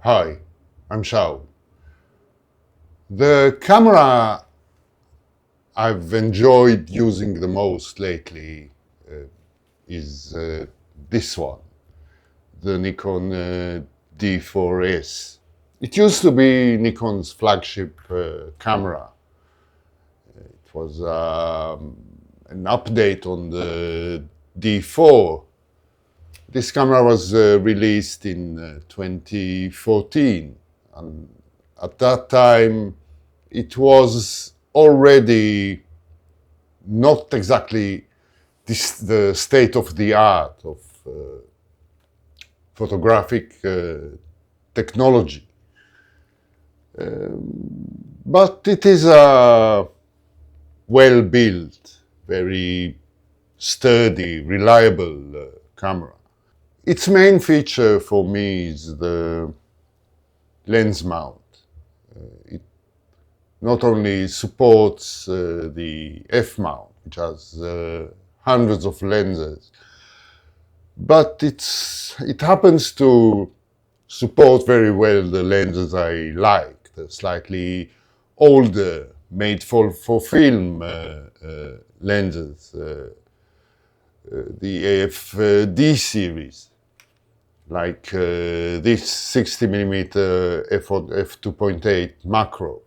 Hi, I'm Shao. The camera I've enjoyed using the most lately is this one, the Nikon D4S. It used to be Nikon's flagship camera. It was an update on the D4. This camera was released in 2014, and at that time it was already not exactly the state of the art of photographic technology. But it is a well built, very sturdy, reliable camera. Its main feature for me is the lens mount. It not only supports the F mount, which has hundreds of lenses, but it happens to support very well the lenses I like, the slightly older, made for film lenses, the AFD series, like this 60mm f2.8 macro.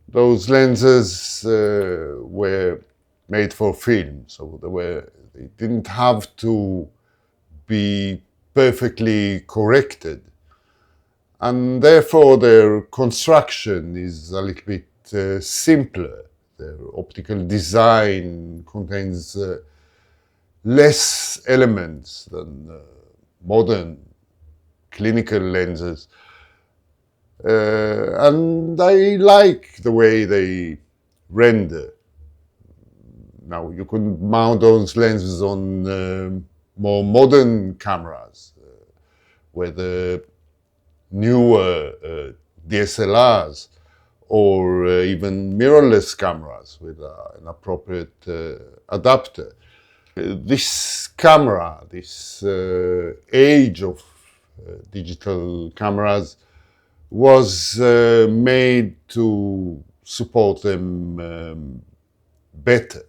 Those lenses were made for film, so they didn't have to be perfectly corrected, and therefore their construction is a little bit simpler. Their optical design contains less elements than modern clinical lenses. And I like the way they render. Now, you could mount those lenses on more modern cameras, where the newer DSLRs or even mirrorless cameras with an appropriate adapter. This camera, this age of digital cameras, was made to support them better.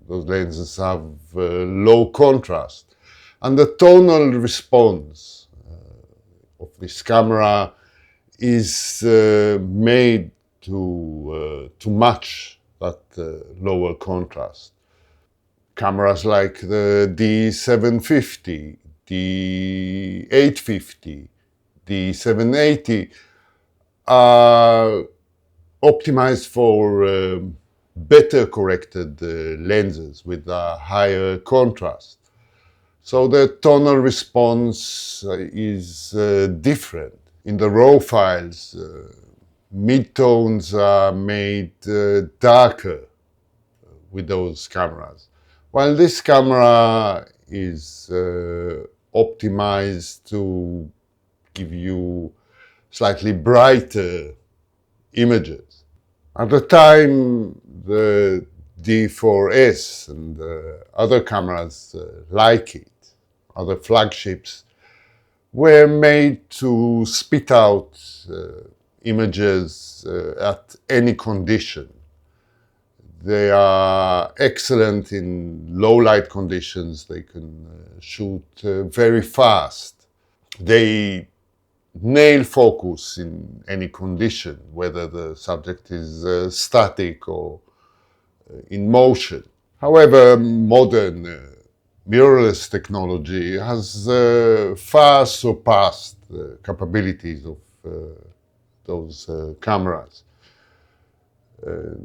Those lenses have low contrast, and the tonal response of this camera is made to match that lower contrast. Cameras like the D750, D850, D780 are optimized for better corrected lenses with a higher contrast. So the tonal response is different. In the raw files, midtones are made darker with those cameras, while this camera is optimized to give you slightly brighter images. At the time, the D4S and other cameras like it, other flagships, were made to spit out images at any condition. They are excellent in low light conditions. They can shoot very fast. They nail focus in any condition, whether the subject is static or in motion. However, modern mirrorless technology has far surpassed the capabilities of those cameras.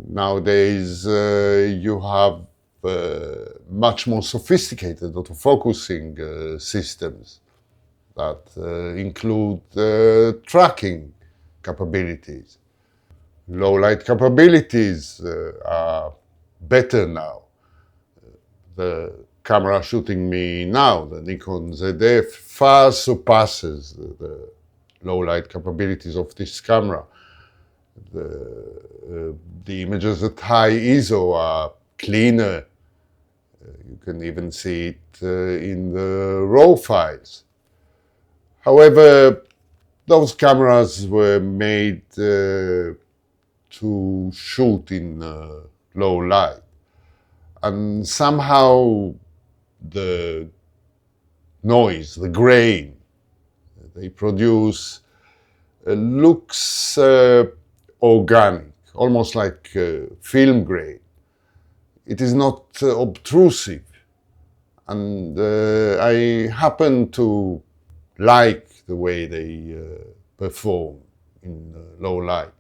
Nowadays, you have much more sophisticated autofocusing systems that include tracking capabilities. Low light capabilities are better now. The camera shooting me now, the Nikon ZF, far surpasses the low light capabilities of this camera. The images at high ISO are cleaner. You can even see it in the RAW files. However, Those cameras were made to shoot in low light. And somehow the noise, the grain they produce looks organic, almost like film grain. It is not obtrusive. And I happen to like the way they perform in low light.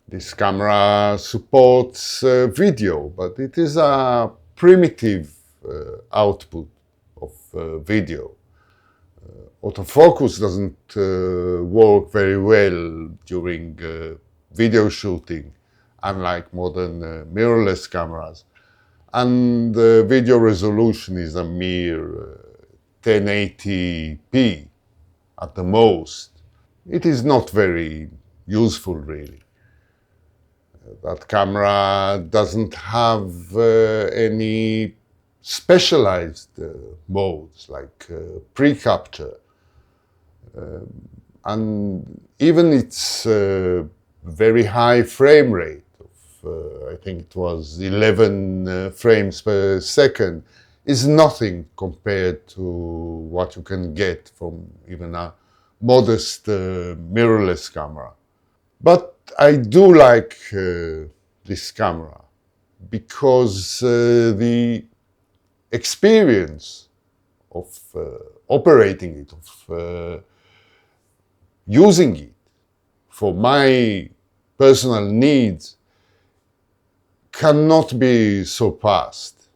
This camera supports video, but it is a primitive output of video. Autofocus doesn't work very well during video shooting, unlike modern mirrorless cameras. And the video resolution is a mere 1080p at the most. It is not very useful, really. That camera doesn't have any specialized modes like pre-capture. And even its very high frame rate of, I think it was 11 frames per second, is nothing compared to what you can get from even a modest mirrorless camera. But I do like this camera because the experience of operating it, of using it for my personal needs cannot be surpassed.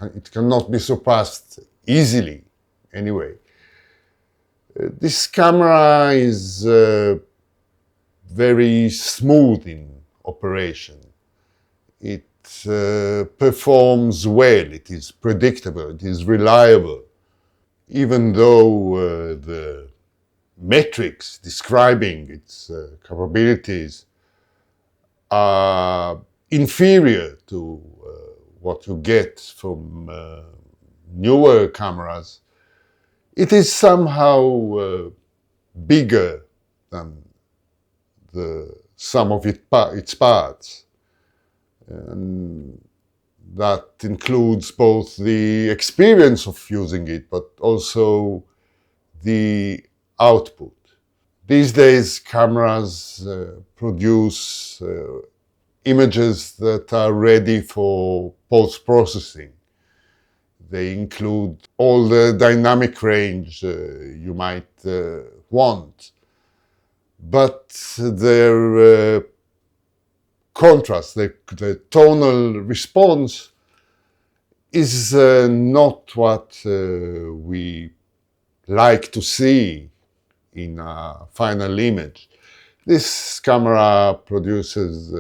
It cannot be surpassed easily, anyway. This camera is very smooth in operation. It performs well, it is predictable, it is reliable. Even though the metrics describing its capabilities are inferior to what you get from newer cameras, it is somehow bigger than the sum of its parts. And that includes both the experience of using it, but also the output. These days, cameras produce images that are ready for post-processing. They include all the dynamic range you might want, but their contrast, the tonal response is not what we like to see in a final image. This camera produces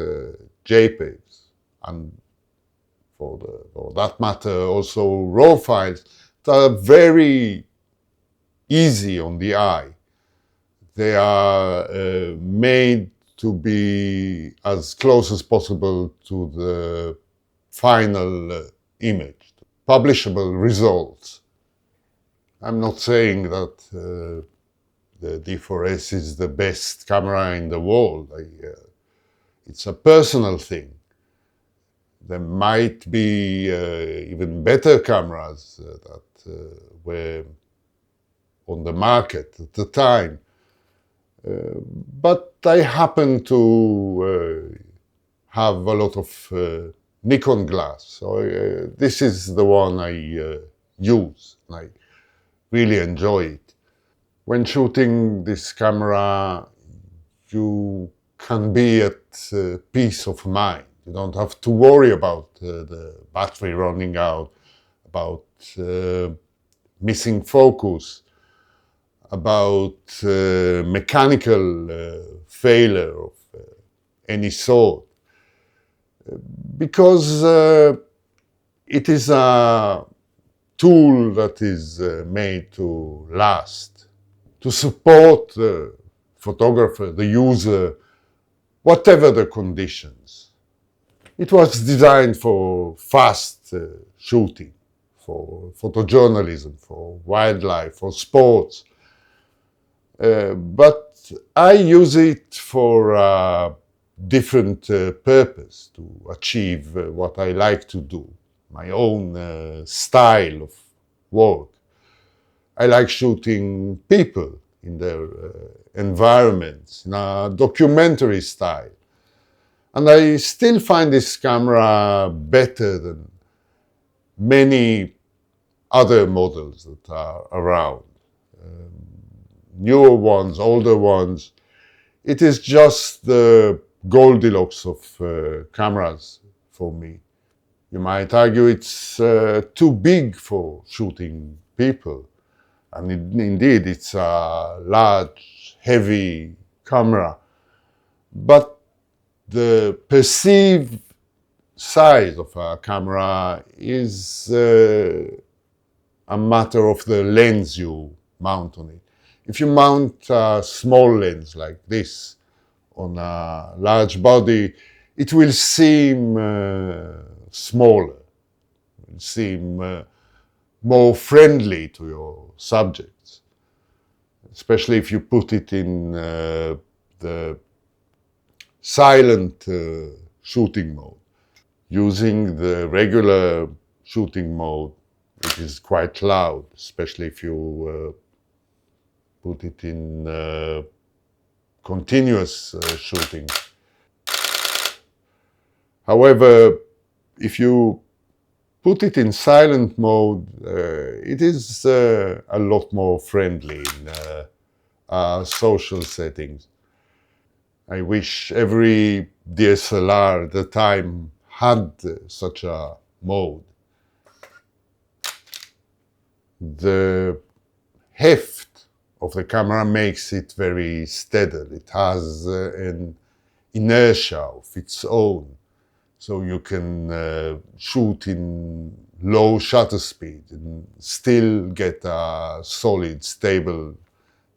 JPEGs and for that matter also RAW files that are very easy on the eye. They are made to be as close as possible to the final image, publishable results. I'm not saying that the D4S is the best camera in the world. It's a personal thing. There might be even better cameras that were on the market at the time. But I happen to have a lot of Nikon glass. So this is the one I use, and I really enjoy it. When shooting this camera, you can be at peace of mind. You don't have to worry about the battery running out, about missing focus, about mechanical failure of any sort. Because it is a tool that is made to last, to support the photographer, the user, whatever the conditions. It was designed for fast shooting, for photojournalism, for wildlife, for sports. But I use it for a different purpose to achieve what I like to do, my own style of work. I like shooting people in their environments in a documentary style. And I still find this camera better than many other models that are around. Newer ones, older ones. It is just the Goldilocks of cameras for me. You might argue it's too big for shooting people. And indeed, it's a large, heavy camera. But the perceived size of a camera is a matter of the lens you mount on it. If you mount a small lens like this on a large body, it will seem smaller, it will seem more friendly to your subjects, especially if you put it in the silent shooting mode. Using the regular shooting mode, it is quite loud, especially if you put it in continuous shooting. However, if you put it in silent mode, it is a lot more friendly in social settings. I wish every DSLR at the time had such a mode. The heft of the camera makes it very steady. It has an inertia of its own. So you can shoot in low shutter speed and still get a solid, stable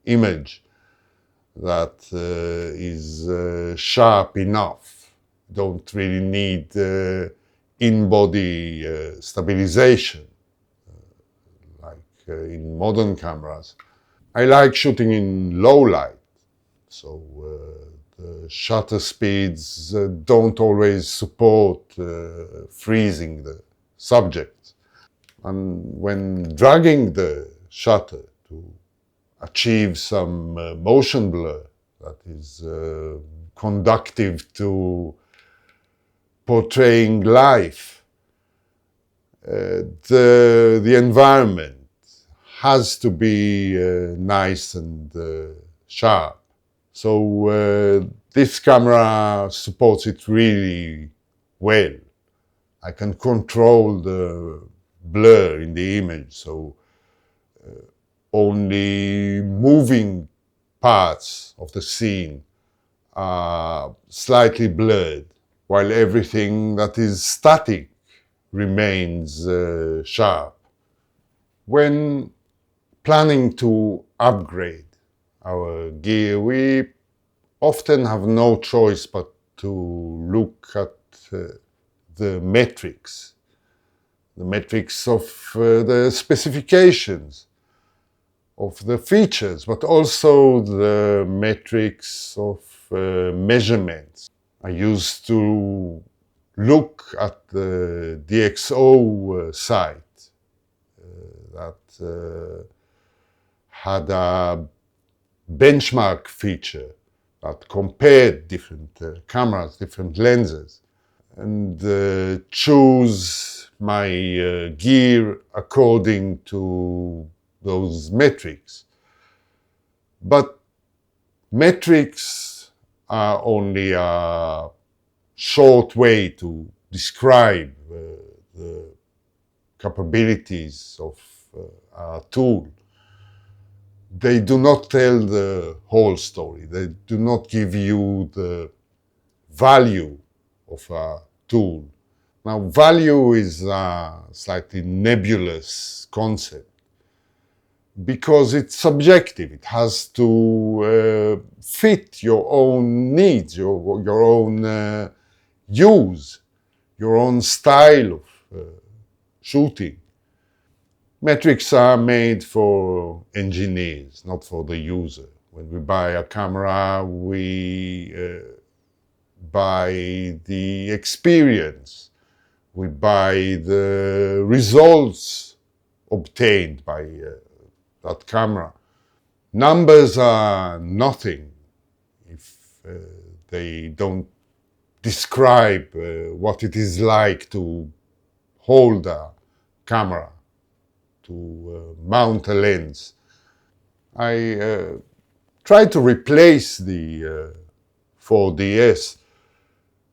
image that is sharp enough. Don't really need in-body stabilization like in modern cameras. I like shooting in low light, so the shutter speeds don't always support freezing the subject. And when dragging the shutter to achieve some motion blur that is conductive to portraying life, the environment has to be nice and sharp. So this camera supports it really well. I can control the blur in the image, so only moving parts of the scene are slightly blurred, while everything that is static remains sharp. When planning to upgrade our gear, we often have no choice but to look at the metrics of the specifications of the features, but also the metrics of measurements. I used to look at the DxO site that had a benchmark feature that compared different cameras, different lenses, and choose my gear according to those metrics. But metrics are only a short way to describe the capabilities of a tool. They do not tell the whole story. They do not give you the value of a tool. Now, value is a slightly nebulous concept because it's subjective. It has to fit your own needs, your own use, your own style of shooting. Metrics are made for engineers, not for the user. When we buy a camera, we buy the experience. We buy the results obtained by that camera. Numbers are nothing if they don't describe what it is like to hold a camera, to mount a lens. I tried to replace the 4DS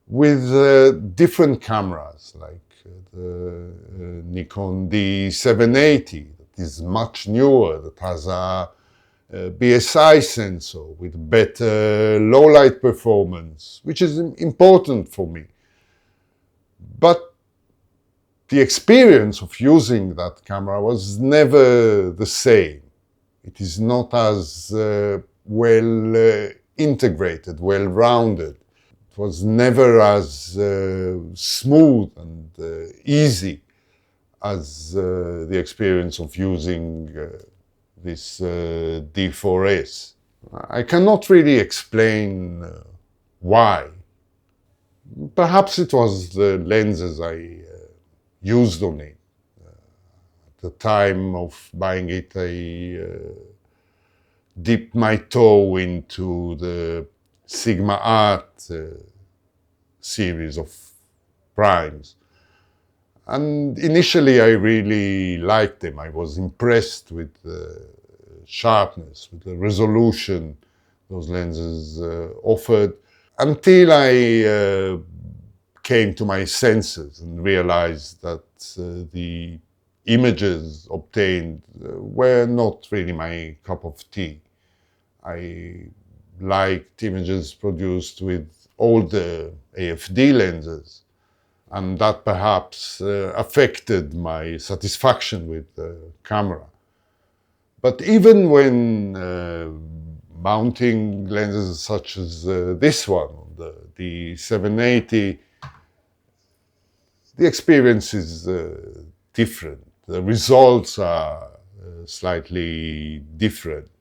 with different cameras, like the Nikon D780, that is much newer, that has a BSI sensor with better low light performance, which is important for me. But the experience of using that camera was never the same. It is not as well integrated, well rounded. It was never as smooth and easy as the experience of using this D4S. I cannot really explain why. Perhaps it was the lenses I used on it. At the time of buying it, I dipped my toe into the Sigma Art series of primes. And initially I really liked them. I was impressed with the sharpness, with the resolution those lenses offered, until I came to my senses and realized that the images obtained were not really my cup of tea. I liked images produced with older AFD lenses, and that perhaps affected my satisfaction with the camera. But even when mounting lenses such as this one, the 780, the experience is different. The results are slightly different.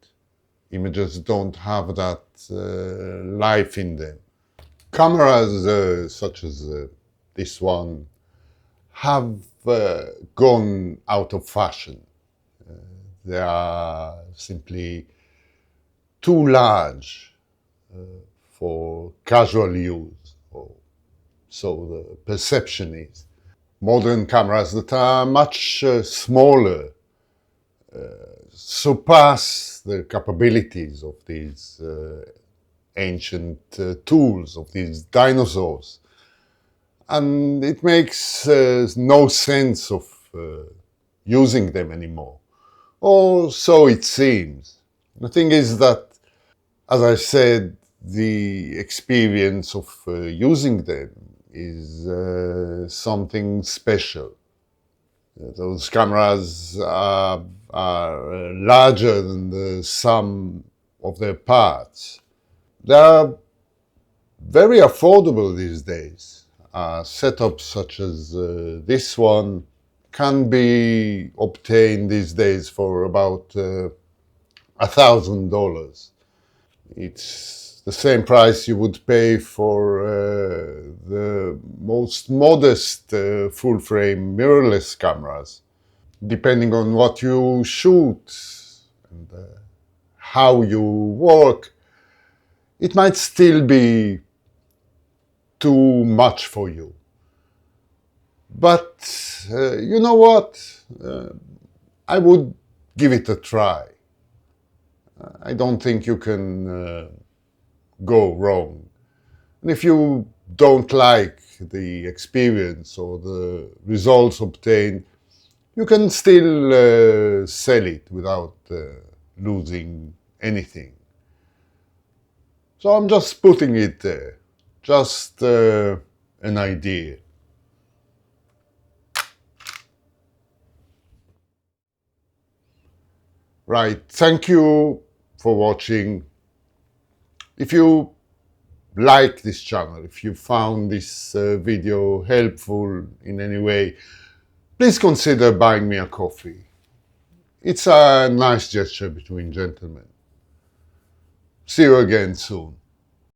Images don't have that life in them. Cameras such as this one have gone out of fashion. They are simply too large for casual use, or so the perception is. Modern cameras that are much smaller surpass the capabilities of these ancient tools, of these dinosaurs. And it makes no sense of using them anymore. Or so it seems. The thing is that, as I said, the experience of using them is something special. Those cameras are larger than the sum of their parts. They are very affordable these days. Setups such as this one can be obtained these days for about $1,000. It's the same price you would pay for the most modest full-frame mirrorless cameras. Depending on what you shoot and how you work, it might still be too much for you. But you know what? I would give it a try. I don't think you can go wrong. And if you don't like the experience or the results obtained, you can still sell it without losing anything. So I'm just putting it there, just an idea. Right, thank you for watching. If you like this channel, if you found this video helpful in any way, please consider buying me a coffee. It's a nice gesture between gentlemen. See you again soon.